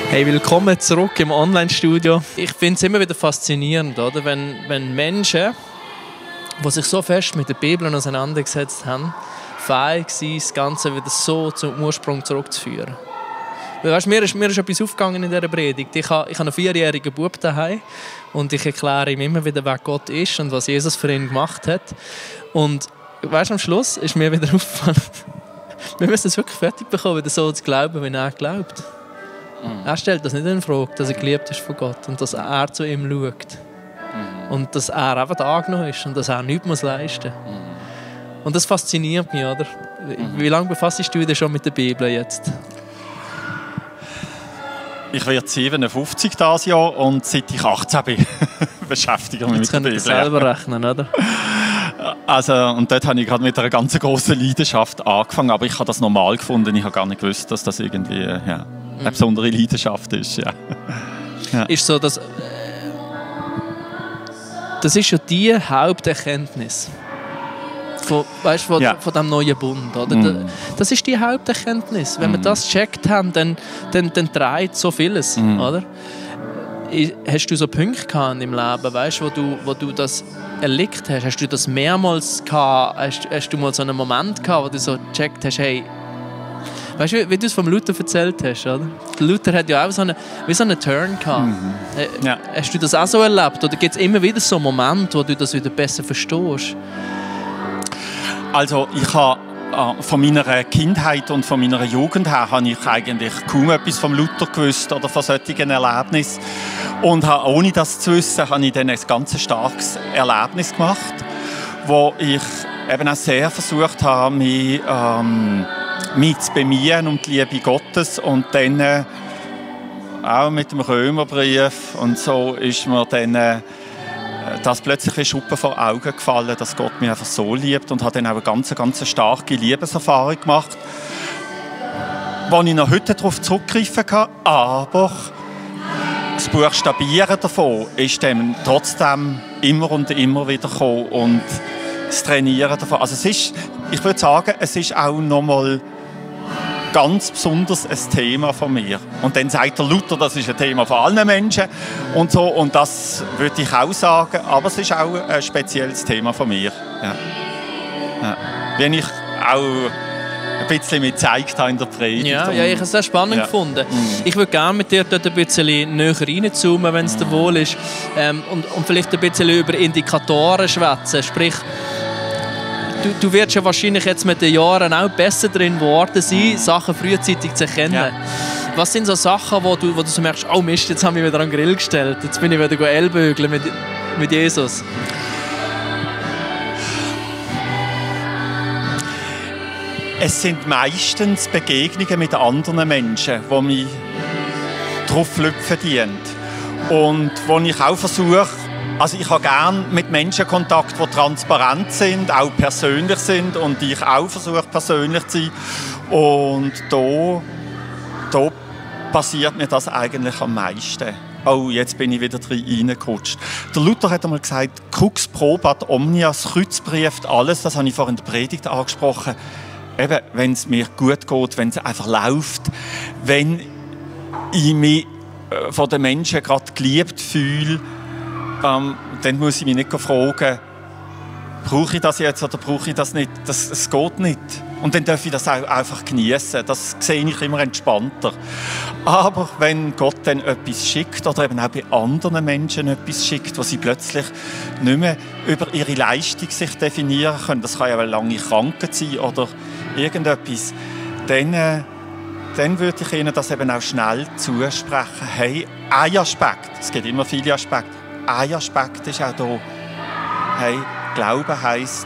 Hey, willkommen zurück im Online-Studio. Ich finde es immer wieder faszinierend, oder? Wenn Menschen, die sich so fest mit der Bibel auseinandergesetzt haben, fähig sind, das Ganze wieder so zum Ursprung zurückzuführen. Weil, weißt, mir ist etwas aufgegangen in dieser Predigt. Ich habe einen 4-jährigen Bub daheim und ich erkläre ihm immer wieder, wer Gott ist und was Jesus für ihn gemacht hat. Und weißt, am Schluss ist mir wieder aufgefallen, wir müssen es wirklich fertig bekommen, wieder so zu glauben, wie er glaubt. Er stellt das nicht in Frage, dass er geliebt ist von Gott und dass er zu ihm schaut. Und dass er einfach angenommen ist und dass er nichts leisten muss. Und das fasziniert mich, oder? Wie lange befasst du dich schon mit der Bibel jetzt? Ich werde 57 dieses Jahr und seit ich 18 bin, beschäftige ich mich mit der Bibel. Jetzt könnt ihr selber rechnen, oder? Also, und dort habe ich gerade mit einer ganz grossen Leidenschaft angefangen, aber ich habe das normal gefunden. Ich habe gar nicht gewusst, dass das irgendwie eine besondere Leidenschaft ist. Ja. Ja. Ist so, dass das ist ja die Haupterkenntnis von diesem neuen Bund. Oder? Das ist die Haupterkenntnis. Wenn wir das gecheckt haben, dann dreht so vieles. Oder? Hast du so Punkte gehabt im Leben, weißt, wo du das erlebt hast? Hast du das mehrmals gehabt? Hast du mal so einen Moment gehabt, wo du so gecheckt hast, hey, weißt du, wie du es vom Luther erzählt hast, oder? Der Luther hat ja auch so einen Turn gehabt. Ja. Hast du das auch so erlebt? Oder gibt es immer wieder so Momente, wo du das wieder besser verstehst? Also ich habe von meiner Kindheit und von meiner Jugend her habe ich eigentlich kaum etwas vom Luther gewusst oder von solchen Erlebnissen. Und ohne das zu wissen, habe ich dann ein ganz starkes Erlebnis gemacht, wo ich eben auch sehr versucht habe, mich zu bemühen um die Liebe Gottes. Und dann auch mit dem Römerbrief und so ist mir dann das plötzlich wie Schuppen vor Augen gefallen, dass Gott mich einfach so liebt, und habe dann auch eine ganz starke Liebeserfahrung gemacht, wo ich noch heute darauf zurückgreifen kann. Aber das Buchstabieren davon ist dann trotzdem immer und immer wieder gekommen, und das Trainieren davon. Also ich würde sagen, es ist auch nochmal ganz besonders ein Thema von mir. Und dann sagt der Luther, das ist ein Thema von allen Menschen und so, und das würde ich auch sagen, aber es ist auch ein spezielles Thema von mir. Ja. Ja. Wenn ich auch ein bisschen mit gezeigt habe in der Predigt. Ja, ich habe es sehr spannend gefunden. Ich würde gerne mit dir dort ein bisschen näher reinzoomen, wenn es dir wohl ist, und vielleicht ein bisschen über Indikatoren schwätzen, sprich, du wirst ja wahrscheinlich jetzt mit den Jahren auch besser drin geworden sein, Sachen frühzeitig zu erkennen. Ja. Was sind so Sachen, wo du so merkst, oh Mist, jetzt haben wir wieder an den Grill gestellt, jetzt bin ich wieder Ellbögeln mit Jesus? Es sind meistens Begegnungen mit anderen Menschen, die mich drauf lüpfen dienen. Und wo ich auch versuche, also ich habe gerne mit Menschen Kontakt, die transparent sind, auch persönlich sind, und ich auch versuche, persönlich zu sein. Und da passiert mir das eigentlich am meisten. Oh, jetzt bin ich wieder reingerutscht. Der Luther hat einmal gesagt, Crux probat omnia, das Kreuz prüft alles. Das habe ich vorhin in der Predigt angesprochen. Eben, wenn es mir gut geht, wenn es einfach läuft, wenn ich mich von den Menschen gerade geliebt fühle, dann muss ich mich nicht fragen, brauche ich das jetzt oder brauche ich das nicht. Es geht nicht. Und dann darf ich das auch einfach genießen. Das sehe ich immer entspannter. Aber wenn Gott dann etwas schickt oder eben auch bei anderen Menschen etwas schickt, wo sie plötzlich nicht mehr über ihre Leistung sich definieren können, das kann ja eine lange Krankheit sein oder irgendetwas, dann würde ich ihnen das eben auch schnell zusprechen. Hey, ein Aspekt, es gibt immer viele Aspekte, ein Aspekt ist auch da. Hey, Glauben heisst,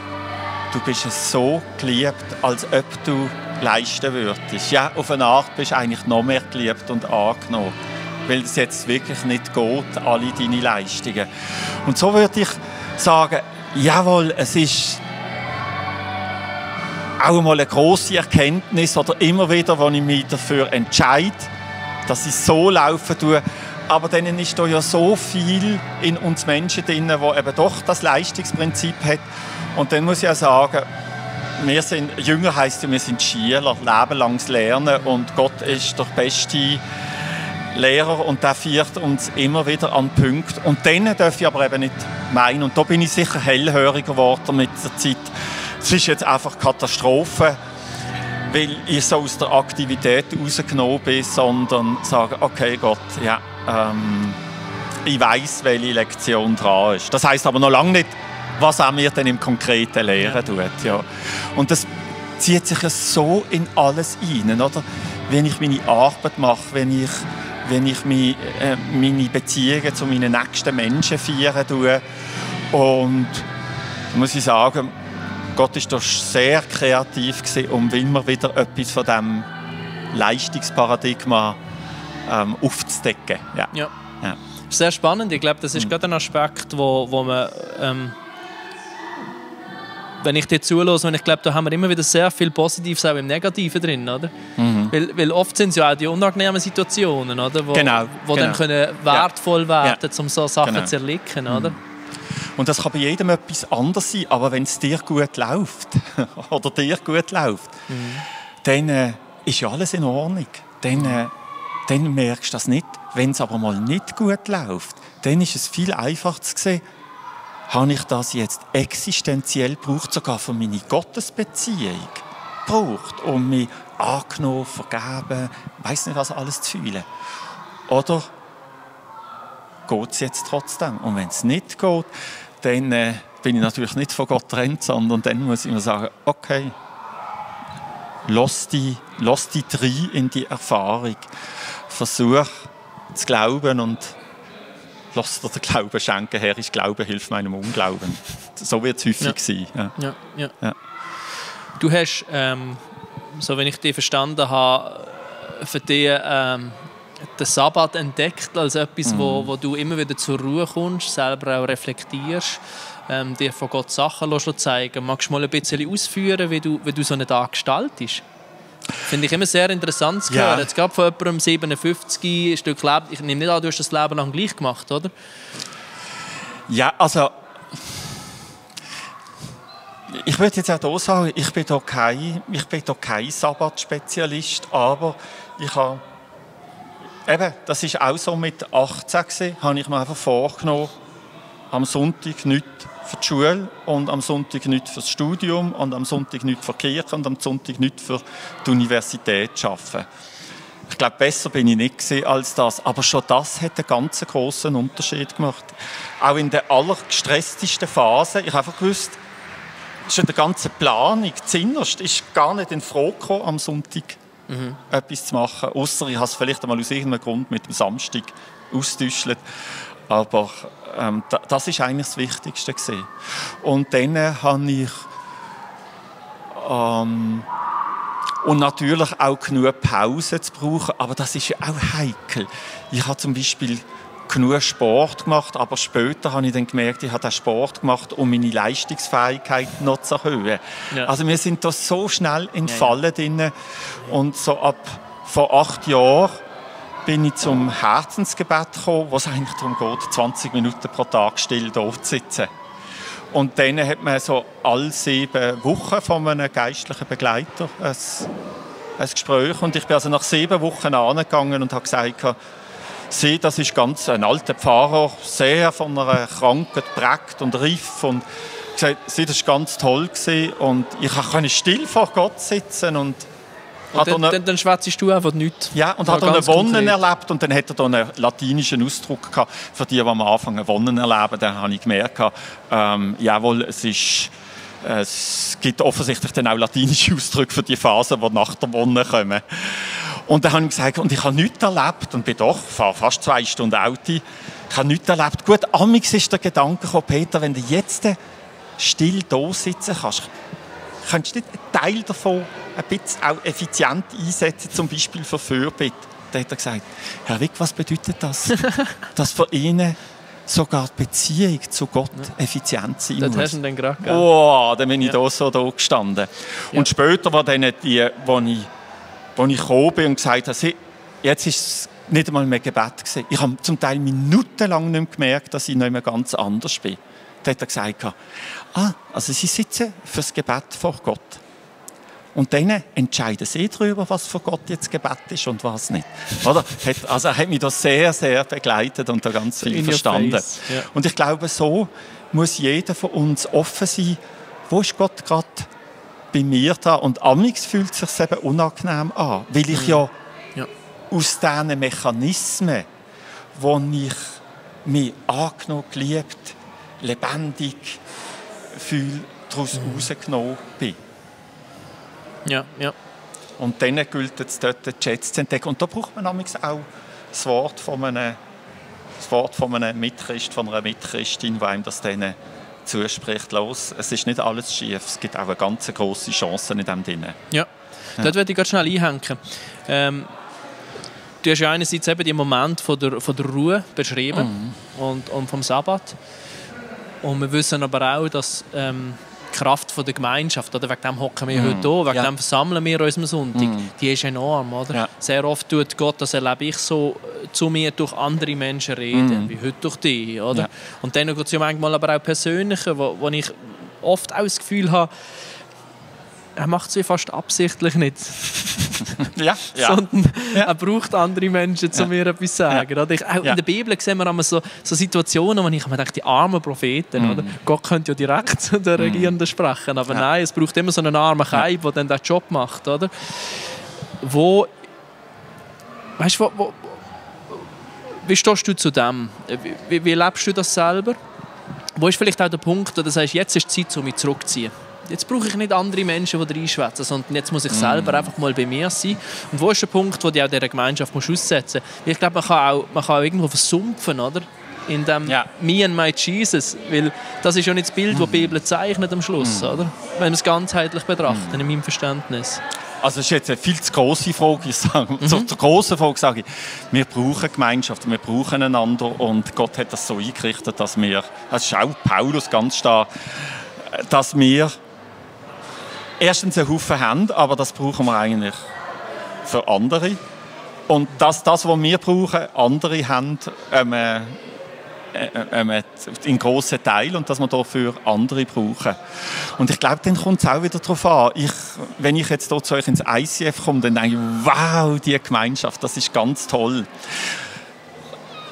du bist so geliebt, als ob du leisten würdest. Ja, auf eine Art bist du eigentlich noch mehr geliebt und angenommen, weil es jetzt wirklich nicht geht, alle deine Leistungen. Und so würde ich sagen, jawohl, es ist auch einmal eine grosse Erkenntnis oder immer wieder, wo ich mich dafür entscheide, dass ich so laufen tue. Aber dann ist da ja so viel in uns Menschen drin, wo eben doch das Leistungsprinzip hat. Und dann muss ich auch sagen, wir sind, Jünger heisst ja, wir sind Schüler, lebenlanges Lernen, und Gott ist der beste Lehrer und der führt uns immer wieder an den Punkt. Und dann darf ich aber eben nicht meinen. Und da bin ich sicher hellhöriger geworden mit der Zeit. Es ist jetzt einfach Katastrophe, weil ich so aus der Aktivität rausgenommen bin, sondern sage, okay Gott, ja, ich weiss, welche Lektion dran ist. Das heisst aber noch lange nicht, was er mir dann im Konkreten lehren tut. Ja. Und das zieht sich ja so in alles rein, oder? Wenn ich meine Arbeit mache, wenn ich meine Beziehungen zu meinen nächsten Menschen feiern tue. Und da muss ich sagen, Gott war doch sehr kreativ gewesen, um immer wieder etwas von diesem Leistungsparadigma aufzudecken. Ja. Ja. Ja. Sehr spannend. Ich glaube, das ist gerade ein Aspekt, wo man, wenn ich dir zuhöre, und ich glaube, da haben wir immer wieder sehr viel Positives auch im Negativen drin, oder? Weil oft sind es ja auch die unangenehmen Situationen, oder? Wo dann können wertvoll werden, um so Sachen zu erlicken, oder? Und das kann bei jedem etwas anderes sein, aber wenn es dir gut läuft oder dir gut läuft, dann ist ja alles in Ordnung. Dann merkst du das nicht. Wenn es aber mal nicht gut läuft, dann ist es viel einfacher zu sehen, habe ich das jetzt existenziell gebraucht, sogar für meine Gottesbeziehung gebraucht, um mich angenommen, vergeben, weiss nicht was alles zu fühlen. Oder geht es jetzt trotzdem? Und wenn es nicht geht, dann bin ich natürlich nicht von Gott getrennt, sondern dann muss ich mir sagen, okay, lass die rein in die Erfahrung. Versuch zu glauben und lass dir den Glauben schenken. Herr, ich glaube, hilf meinem Unglauben. So wird es häufig sein. Ja. Du hast, so wenn ich dich verstanden habe, für dich den Sabbat entdeckt als etwas, wo du immer wieder zur Ruhe kommst, selber auch reflektierst, dir von Gott Sachen zeigen. Magst du mal ein bisschen ausführen, wie du so einen Tag gestaltest? Finde ich immer sehr interessant zu hören. Jetzt gerade von jemandem 57 Stück Leben. Ich nehme nicht an, du hast das Leben lang gleich gemacht, oder? Ja, also ich würde jetzt auch hier sagen, ich bin hier kein Sabbatspezialist, aber ich habe das ist auch so mit 18 gewesen, habe ich mir einfach vorgenommen, am Sonntag nichts für die Schule und am Sonntag nichts für das Studium und am Sonntag nichts für die Kirche und am Sonntag nichts für die Universität zu arbeiten. Ich glaube, besser bin ich nicht gewesen als das, aber schon das hat einen ganz grossen Unterschied gemacht. Auch in der allergestresstesten Phase, ich habe einfach gewusst, schon der ganze Planung, zuinnerst, ist gar nicht in Frage gekommen, am Sonntag etwas zu machen, ausser ich habe es vielleicht einmal aus irgendeinem Grund mit dem Samstag ausgetäuscht. Aber das war eigentlich das Wichtigste gewesen. Und dann habe ich und natürlich auch genug Pause zu brauchen, aber das ist ja auch heikel. Ich habe zum Beispiel genug Sport gemacht, aber später habe ich dann gemerkt, ich habe den Sport gemacht, um meine Leistungsfähigkeit noch zu erhöhen. Ja. Also wir sind da so schnell in Fallen drin. Und so vor 8 Jahren bin ich zum Herzensgebet gekommen, wo es eigentlich darum geht, 20 Minuten pro Tag still da zu sitzen. Und dann hat man so alle 7 Wochen von einem geistlichen Begleiter ein Gespräch. Und ich bin also nach 7 Wochen angegangen und habe gesagt, das ist ganz ein alter Pfarrer, sehr von einer Krankheit geprägt und reif. Und gesagt, das war ganz toll gewesen. Und ich konnte still vor Gott sitzen. Und dann schwätzest du einfach nichts. Ja, und hat eine Wonnen erlebt. Und dann hat er einen latinischen Ausdruck gehabt, für die am Anfang eine Wonnen erleben. Dann habe ich gemerkt, jawohl, es gibt offensichtlich dann auch latinische Ausdrücke für die Phasen, die nach der Wonne kommen. Und dann habe ich gesagt, und ich habe nichts erlebt, und bin doch, fahre fast 2 Stunden Auto, ich habe nichts erlebt. Gut, amigs ist der Gedanke gekommen, Peter, wenn du jetzt still da sitzen kannst, könntest du nicht einen Teil davon ein bisschen auch effizient einsetzen, zum Beispiel für Fürbitte? Dann hat er gesagt, Herr Wick, was bedeutet das? Dass für ihn sogar die Beziehung zu Gott effizient sein muss. Das hast du dann gerade gegeben. Oh, dann bin ich da gestanden. Ja. Und später war dann die, wo ich gekommen bin und gesagt habe, jetzt ist es nicht einmal mehr Gebet gewesen. Ich habe zum Teil minutenlang nicht mehr gemerkt, dass ich nicht mehr ganz anders bin. Dann hat er gesagt, also Sie sitzen fürs Gebet vor Gott. Und dann entscheiden sie darüber, was für Gott jetzt Gebet ist und was nicht. Oder? Also er hat mich da sehr, sehr begleitet und da ganz viel verstanden. Ja. Und ich glaube, so muss jeder von uns offen sein, wo ist Gott gerade bei mir da? Und amigs fühlt es sich eben unangenehm an, weil ich ja aus diesen Mechanismen, wo ich mich angenommen, geliebt, lebendig fühle, daraus rausgenommen bin. Ja, ja. Und dann gilt es dort, die Schätze zu entdecken. Und da braucht man amigs auch das Wort von einem Mitchrist, von einer Mitchristin, die einem das denen zuspricht. Los, es ist nicht alles schief, es gibt auch eine ganz grosse Chance in dem drin. Ja, dort würde ich ganz schnell einhängen. Du hast ja einerseits eben den Moment von der Ruhe beschrieben und vom Sabbat. Und wir wissen aber auch, dass die Kraft von der Gemeinschaft, oder? Wegen dem hocken wir heute hier, wegen dem versammeln wir uns am Sonntag, die ist enorm. Oder? Ja. Sehr oft tut Gott, das erlebe ich so, zu mir durch andere Menschen reden, wie heute durch dich. Oder? Ja. Und dann gibt es ja manchmal aber auch Persönliche, wo ich oft auch das Gefühl habe, er macht es fast absichtlich nicht. Sondern er braucht andere Menschen, um mir etwas zu sagen. Oder? Auch in der Bibel sehen wir immer so Situationen, wo ich mir denke, die armen Propheten, oder? Gott könnte ja direkt zu den Regierenden sprechen, aber nein, es braucht immer so einen armen Kaib, der dann den Job macht. Oder? Wie stehst du zu dem? Wie lebst du das selber? Wo ist vielleicht auch der Punkt, wo du sagst, jetzt ist die Zeit, um mich zurückzuziehen? Jetzt brauche ich nicht andere Menschen, die reinschwätzen, sondern jetzt muss ich selber einfach mal bei mir sein. Und wo ist der Punkt, wo du auch dieser Gemeinschaft aussetzen musst? Ich glaube, man kann auch irgendwo versumpfen, oder? In dem «Me and my Jesus», weil das ist ja nicht das Bild, das die Bibel zeichnet am Schluss, oder? Wenn wir es ganzheitlich betrachten, in meinem Verständnis. Also das ist jetzt eine viel zu grosse Frage. Ich sage, zur grossen Frage sage ich, wir brauchen Gemeinschaft, wir brauchen einander und Gott hat das so eingerichtet, dass wir, das ist auch Paulus ganz stark, dass wir erstens einen Haufen haben, aber das brauchen wir eigentlich für andere. Und dass das, was wir brauchen, andere haben, in grossen Teil und dass wir dafür andere brauchen. Und ich glaube, dann kommt es auch wieder darauf an. Wenn ich jetzt hier zu euch ins ICF komme, dann denke ich, wow, diese Gemeinschaft, das ist ganz toll.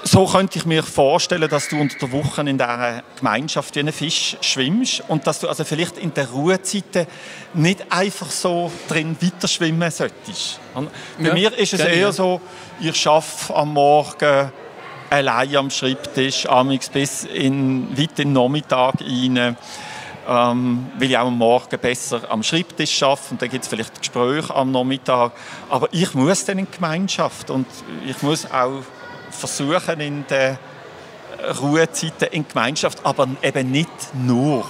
So könnte ich mir vorstellen, dass du unter der Woche in dieser Gemeinschaft wie ein Fisch schwimmst und dass du also vielleicht in der Ruhezeiten nicht einfach so drin weiter schwimmen solltest. Bei mir ist es eher so, ich arbeite am Morgen allein am Schreibtisch, amigs bis weit in den Nachmittag rein, weil ich auch am Morgen besser am Schreibtisch arbeite und dann gibt es vielleicht Gespräche am Nachmittag. Aber ich muss dann in die Gemeinschaft und ich muss auch versuchen in den Ruhezeiten in die Gemeinschaft, aber eben nicht nur.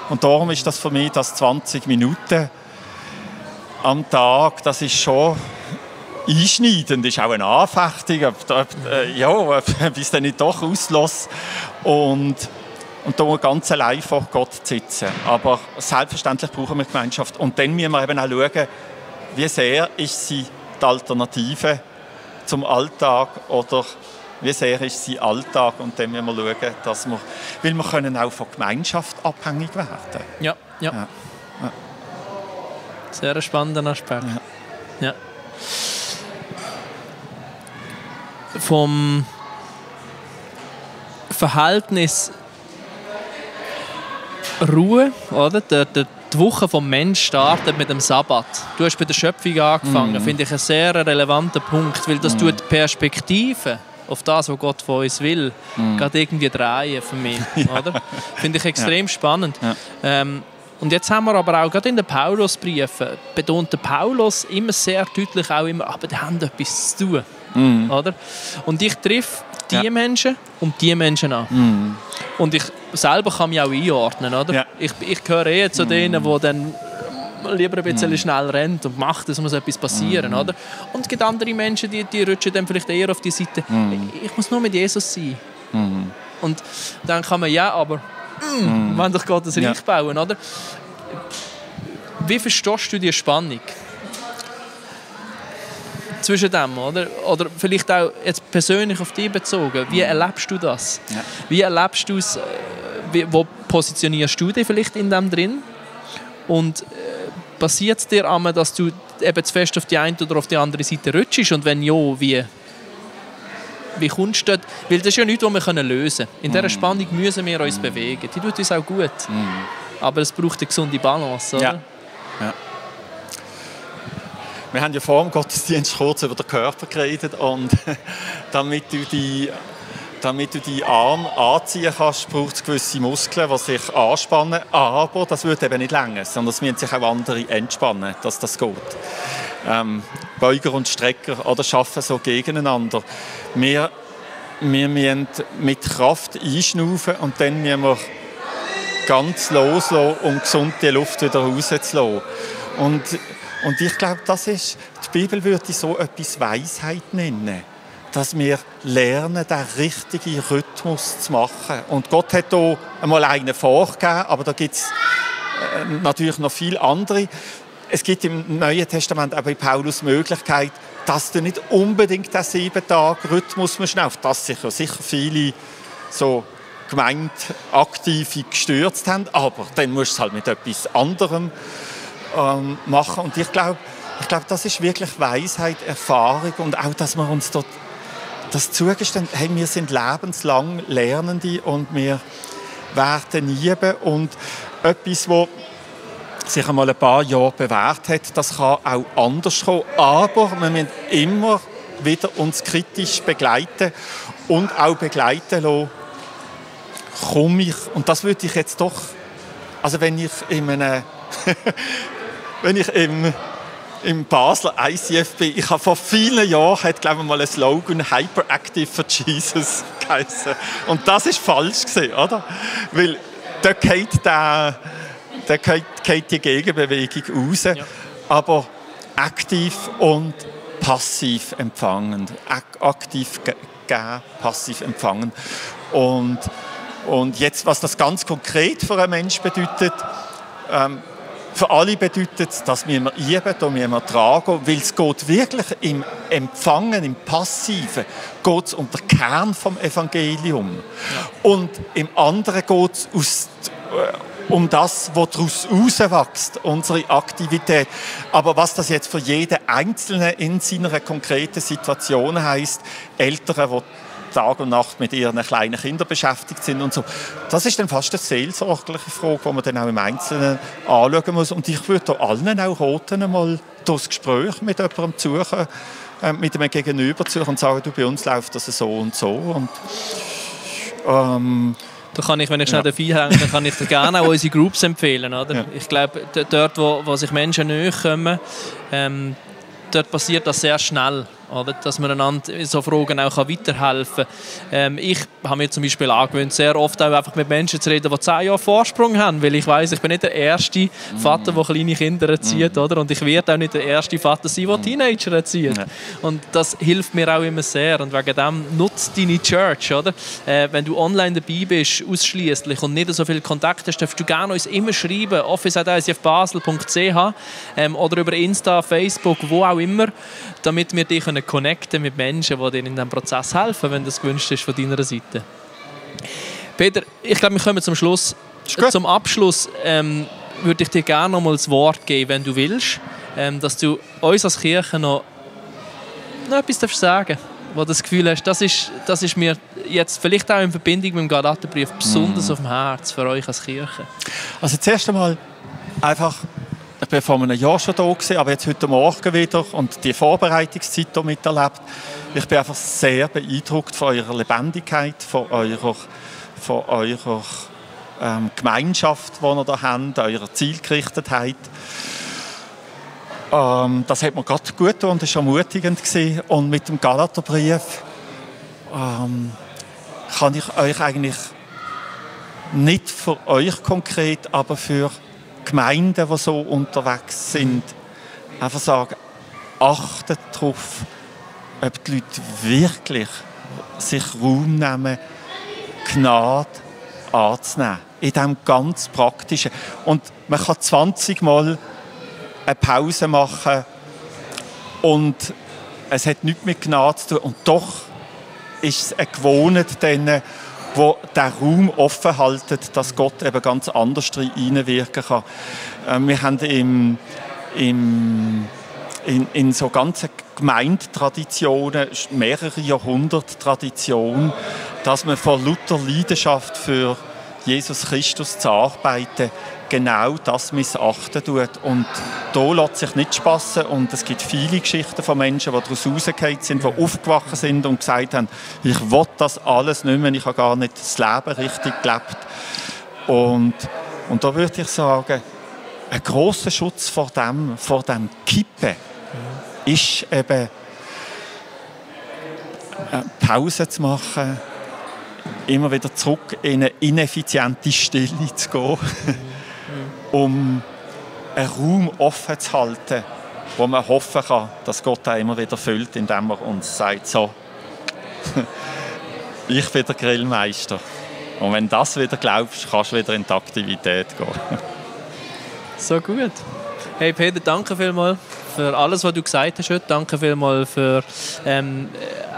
Und darum ist das für mich, das 20 Minuten am Tag, das ist schon einschneidend, ist auch eine Anfechtung, bis dann nicht doch auslässt und da ganz allein vor Gott zu sitzen. Aber selbstverständlich brauchen wir Gemeinschaft. Und dann müssen wir eben auch schauen, wie sehr ist sie die Alternative zum Alltag oder wie sehr ist sie Alltag. Und dann müssen wir schauen, dass wir, weil wir können auch von Gemeinschaft abhängig werden. Ja. Sehr spannender Aspekt. Ja. Vom Verhältnis Ruhe, oder? Die Woche vom Menschen startet mit dem Sabbat. Du hast bei der Schöpfung angefangen, finde ich einen sehr relevanten Punkt, weil das tut die Perspektive auf das, was Gott von uns will, gerade irgendwie drehen für mich. Oder? Finde ich extrem spannend. Ja. Und jetzt haben wir aber auch gerade in den Paulusbriefen betont der Paulus immer sehr deutlich auch immer, aber die haben etwas zu tun. Oder? Und ich treffe die Menschen und die Menschen an. Und ich selber kann mich auch einordnen. Oder? Ja. Ich gehöre zu denen, die dann lieber ein bisschen schnell rennt und macht, es muss etwas passieren. Oder? Und es gibt andere Menschen, die rutschen dann vielleicht eher auf die Seite, ich muss nur mit Jesus sein. Und dann kann man aber wenn doch Gott das Reich bauen. Oder? Wie verstehst du die Spannung zwischen dem, oder vielleicht auch jetzt persönlich auf dich bezogen, wie erlebst du das? Ja. Wie erlebst du es, wo positionierst du dich vielleicht in dem drin? Und passiert es dir einmal, dass du eben zu fest auf die eine oder auf die andere Seite rutschst? Und wenn ja, wie kommst du dort? Weil das ist ja nichts, was wir lösen können. In dieser Spannung müssen wir uns bewegen. Die tut uns auch gut. Aber es braucht eine gesunde Balance, oder? Ja. Ja. Wir haben ja vor dem Gottesdienst kurz über den Körper geredet und damit du die Arme anziehen kannst, braucht es gewisse Muskeln, die sich anspannen. Aber das wird eben nicht länger, sondern es müssen sich auch andere entspannen, dass das geht. Beuger und Strecker oder arbeiten so gegeneinander. Wir müssen mit Kraft einschnaufen und dann müssen wir ganz loslassen, um gesund die Luft wieder rauszulassen. Und ich glaube, die Bibel würde so etwas Weisheit nennen. Dass wir lernen, den richtigen Rhythmus zu machen. Und Gott hat hier einmal einen vorgegeben, aber da gibt es natürlich noch viele andere. Es gibt im Neuen Testament auch bei Paulus die Möglichkeit, dass du nicht unbedingt den 7-Tage-Rhythmus auf das sich ja sicher viele so Gemeindeaktive gestürzt haben, aber dann musst du es halt mit etwas anderem machen. Und ich glaube, das ist wirklich Weisheit, Erfahrung und auch, dass wir uns dort das zugestehen, hey, wir sind lebenslang Lernende und wir werden üben und etwas, was sich einmal ein paar Jahre bewährt hat, das kann auch anders kommen, aber wir müssen immer wieder uns kritisch begleiten und auch begleiten lassen, komme ich, und das würde ich jetzt doch, also wenn ich im Basler ICF bin, ich habe vor vielen Jahren, hat glaube ich mal ein Slogan «Hyperactive for Jesus» geheißen. Und das ist falsch gewesen, oder? Weil da geht die Gegenbewegung raus, ja. Aber aktiv und passiv empfangen. Aktiv geben, passiv empfangen. Und jetzt, was das ganz konkret für einen Menschen bedeutet, für alle bedeutet es, dass wir üben, da müssen wir tragen, weil es geht wirklich im Empfangen, im Passiven, geht es um den Kern vom Evangelium. Ja. Und im anderen geht es um das, was daraus herauswächst, unsere Aktivität. Aber was das jetzt für jeden Einzelnen in seiner konkreten Situation heisst, Eltern, die Tag und Nacht mit ihren kleinen Kindern beschäftigt sind und so. Das ist dann fast eine seelsorgliche Frage, die man dann auch im Einzelnen anschauen muss. Und ich würde allen auch raten, einmal das Gespräch mit jemandem zu suchen, mit einem Gegenüber zu suchen und sagen, du, bei uns läuft das so und so. Und, da kann ich, wenn ich schnell einhänge, kann ich dir gerne auch unsere Groups empfehlen. Oder? Ja. Ich glaube, dort, wo sich Menschen näher kommen, dort passiert das sehr schnell. Oder? Dass man einander in so Fragen auch weiterhelfen kann. Ich habe mir zum Beispiel angewöhnt, sehr oft auch einfach mit Menschen zu reden, die 10 Jahre Vorsprung haben, weil ich weiss, ich bin nicht der erste Vater, der kleine Kinder erzieht, oder? Und ich werde auch nicht der erste Vater sein, der Teenager erzieht. Und das hilft mir auch immer sehr und wegen dem nutzt deine Church, oder? Wenn du online dabei bist, ausschliesslich und nicht so viel Kontakt hast, darfst du gerne uns immer schreiben, office@icfbasel.ch oder über Insta, Facebook, wo auch immer, damit wir dich connecten mit Menschen, die dir in diesem Prozess helfen, wenn das gewünscht ist von deiner Seite. Peter, ich glaube, wir kommen zum Schluss. Zum Abschluss würde ich dir gerne noch mal das Wort geben, wenn du willst, dass du uns als Kirche noch etwas sagen darfst, wo du das Gefühl hast, das ist mir jetzt vielleicht auch in Verbindung mit dem Galaterbrief besonders auf dem Herz für euch als Kirche. Also zuerst einmal einfach, ich war vor einem Jahr schon da gewesen, aber jetzt heute Morgen wieder und die Vorbereitungszeit hier miterlebt. Ich bin einfach sehr beeindruckt von eurer Lebendigkeit, von eurer Gemeinschaft, die ihr da habt, eurer Zielgerichtetheit. Das hat mir gerade gut getan und das war ermutigend gewesen. Und mit dem Galaterbrief kann ich euch eigentlich nicht für euch konkret, aber für Gemeinden, die so unterwegs sind, einfach sagen, achtet darauf, ob die Leute wirklich sich Raum nehmen, Gnade anzunehmen. In diesem ganz Praktischen. Und man kann 20 Mal eine Pause machen und es hat nichts mit Gnade zu tun. Und doch ist es eine Gewohnheit, wo der Raum offen halten, dass Gott eben ganz anders reinwirken kann. Wir haben in so ganzen Gemeindetraditionen, mehrere Jahrhunderte Tradition, dass man vor lauter Leidenschaft für Jesus Christus zu arbeiten, genau das missachten tut. Und da lässt sich nicht spassen. Und es gibt viele Geschichten von Menschen, die daraus rausgefallen sind, die aufgewacht sind und gesagt haben, ich will das alles nicht mehr, ich habe gar nicht das Leben richtig gelebt. Und da würde ich sagen, ein grosser Schutz vor dem Kippen ist eben Pause zu machen, immer wieder zurück in eine ineffiziente Stille zu gehen, um einen Raum offen zu halten, wo man hoffen kann, dass Gott auch immer wieder füllt, indem er uns sagt, so, ich bin der Grillmeister. Und wenn du das wieder glaubst, kannst du wieder in die Aktivität gehen. So gut. Hey Peter, danke vielmals für alles, was du gesagt hast heute. Danke vielmals für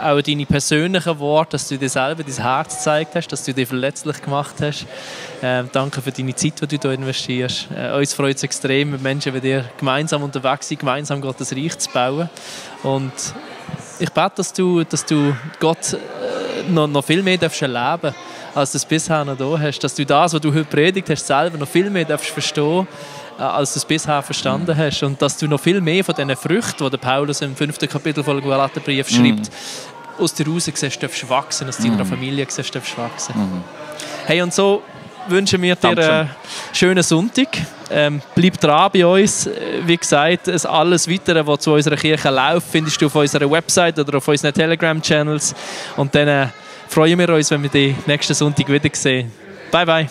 auch deine persönlichen Worte, dass du dir selber dein Herz gezeigt hast, dass du dich verletzlich gemacht hast. Danke für deine Zeit, die du hier investierst. Uns freut es extrem, mit Menschen wie dir gemeinsam unterwegs sind, gemeinsam Gottes Reich zu bauen. Und ich bete, dass du Gott noch viel mehr erleben darfst, als du es bisher noch da hast. Dass du das, was du heute predigt hast, selber noch viel mehr verstehen darfst, als du es bisher verstanden hast. Und dass du noch viel mehr von diesen Früchten, die der Paulus im 5. Kapitel von Galaterbrief schreibt, aus dir raus siehst, darfst wachsen, aus deiner Familie siehst, darfst wachsen. Hey, und so wünschen wir dir einen schönen Sonntag. Bleib dran bei uns. Wie gesagt, alles Weitere, was zu unserer Kirche läuft, findest du auf unserer Website oder auf unseren Telegram-Channels. Und dann freuen wir uns, wenn wir dich nächsten Sonntag wiedersehen. Bye, bye.